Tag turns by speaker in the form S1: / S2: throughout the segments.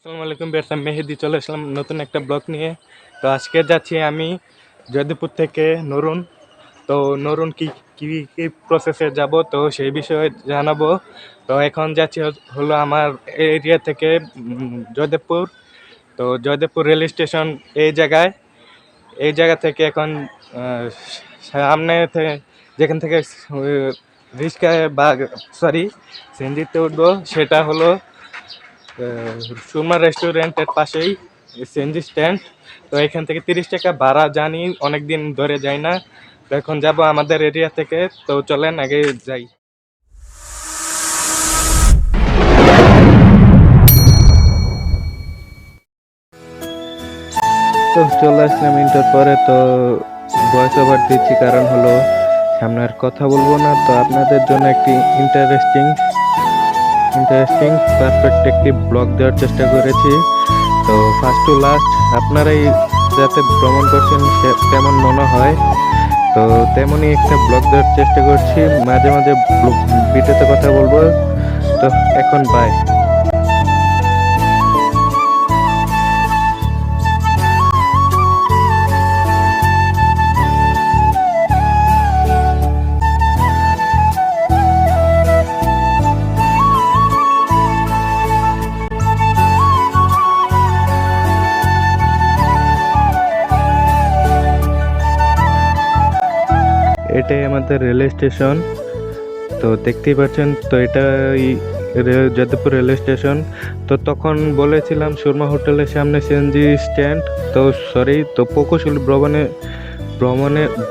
S1: আসসালামু আলাইকুম বেরস, আমি মেহেদি চলে আসলাম নতুন একটা ব্লগ নিয়ে। তো আজকে যাচ্ছি আমি জয়দেবপুর থেকে নরুন। তো নরুন কি কি কি প্রসেসে যাব, তো সেই বিষয়ে জানাবো। তো এখন যাচ্ছি হলো আমার এরিয়া থেকে জয়দেবপুর। তো জয়দেবপুর রেল স্টেশন এই জায়গা থেকে এখন আহ, সামনে যেখান থেকে রিক্সায় বা সরি সিএনজিতে উঠবো, সেটা হলো সুরমা রেস্টুরেন্টের পাশেই সিএনজি স্ট্যান্ড। তো এখান থেকে 30 টাকা ভাড়া, জানি অনেক দিন ধরে যাই না। তো এখন যাব আমাদের এরিয়া থেকে। তো চলেন আগে যাই। তো চলে আসলাম ইন্টার পরে। তো ভয়েস ওভার দিচ্ছি, কারণ হলো সামনে আর কথা বলবো না। তো আপনাদের জন্য একটি ইন্টারেস্টিং ইন্টারেস্টিং পারফেক্ট একটি ব্লগ দেওয়ার চেষ্টা করেছি। তো ফার্স্ট টু লাস্ট আপনারাই যাতে ভ্রমণ করছেন তেমন মনে হয়, তো তেমনই একটা ব্লগ দেওয়ার চেষ্টা করছি। মাঝে মাঝে ভিডিওতে কথা বলবো। তো এখন বাই। এটাই আমাদের রেল স্টেশন। তো দেখতেই পাচ্ছেন, তো এটা যাদবপুর রেল স্টেশন। তো তখন বলেছিলাম সুরমা হোটেলের সামনে সিএনজি স্ট্যান্ড। তো সরি, তো প্রকৌশলী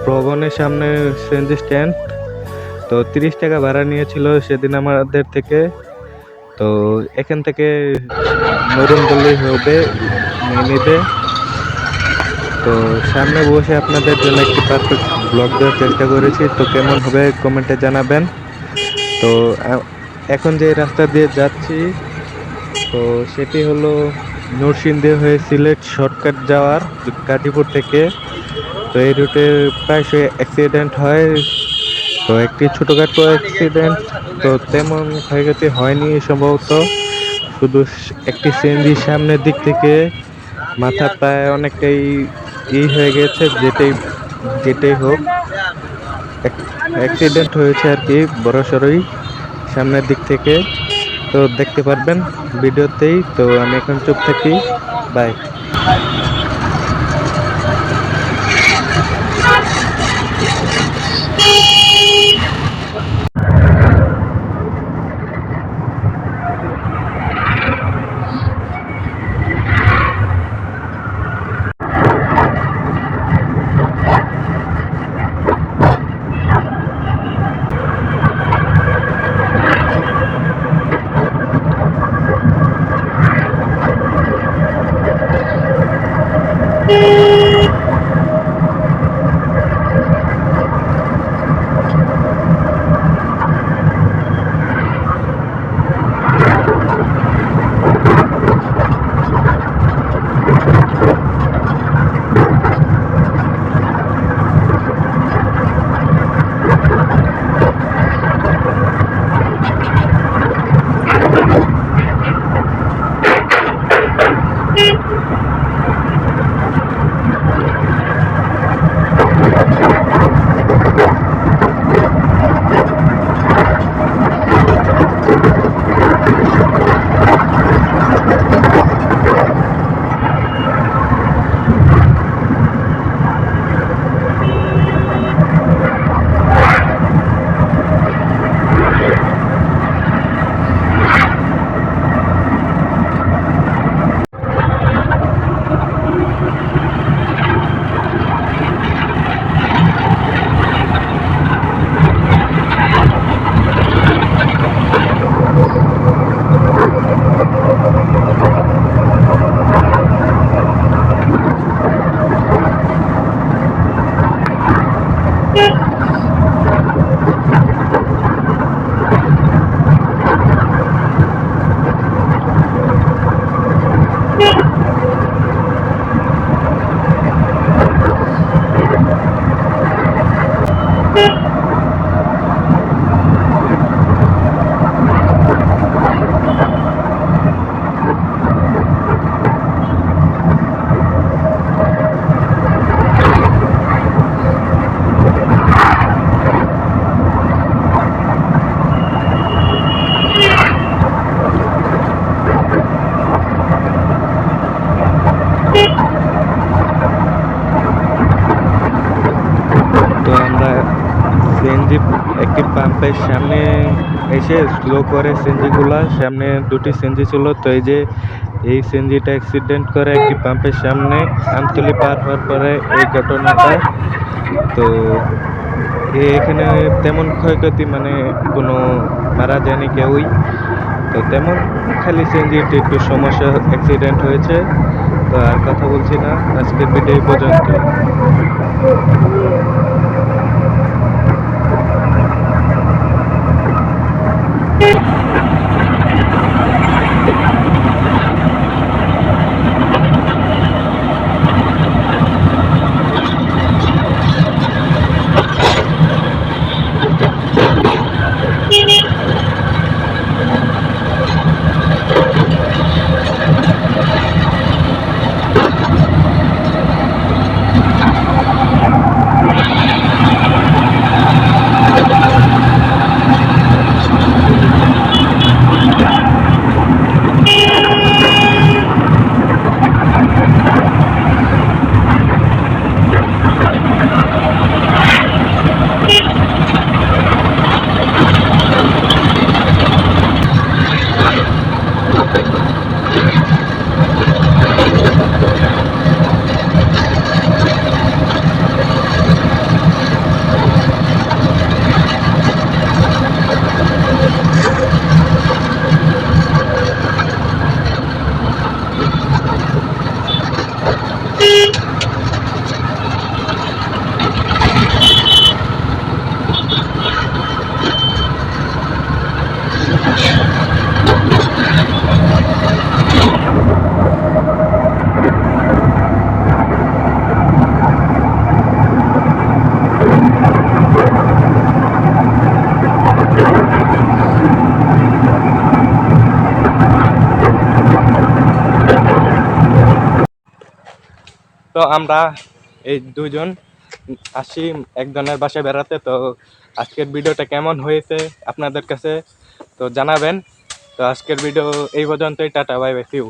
S1: ভ্রমণের সামনে সিএনজি স্ট্যান্ড। তো 30 টাকা ভাড়া নিয়েছিল সেদিন আমাদের থেকে। তো এখান থেকে নরুন বললেই হবে, নিয়ে নিবে। তো সামনে বসে আপনাদের জন্য একটি পারফেক্ট ব্লগ দেওয়ার চেষ্টা করেছি। তো কেমন হবে কমেন্টে জানাবেন। তো এখন যে রাস্তা দিয়ে যাচ্ছি, তো সেটি হলো নরসিংদী হয়ে সিলেট শর্টকাট যাওয়ার, গাজীপুর থেকে। তো এই রুটে প্রায়শই অ্যাক্সিডেন্ট হয়। তো একটি ছোটোখাটো অ্যাক্সিডেন্ট, তো তেমন ক্ষয়ক্ষতি হয়নি সম্ভবত। শুধু একটি সিএনজি সামনের দিক থেকে মাথা প্রায় অনেকটাই হয়ে গেছে। যেটাই যেটাই হোক, অ্যাক্সিডেন্ট হয়েছে আর কি, বড়সড়ই সামনের দিক থেকে। তো দেখতে পারবেন ভিডিওতেই। তো আমি এখন চুপ থাকি, বাই। পাম্পের সামনে এসে স্লো করে সিএনজিগুলা, সামনে দুটি সিএনজি ছিল। তো এই সিএনজিটা অ্যাক্সিডেন্ট করে একটি পাম্পের সামনে আমতলি পার হওয়ার পরে এই ঘটনাটা। তো এখানে তেমন ক্ষয়ক্ষতি মানে কোনো মারা যায়নি কেউই। তো তেমন খালি সিএনজিতে একটু সমস্যা, অ্যাক্সিডেন্ট হয়েছে। তো আর কথা বলছি না, আজকের ভিডিও এই পর্যন্ত। তো আমরা এই দুজন আসি একজনের বাসায় বেড়াতে। তো আজকের ভিডিওটা কেমন হয়েছে আপনাদের কাছে তো জানাবেন। তো আজকের ভিডিও এই পর্যন্তই, tata bye bye, see you.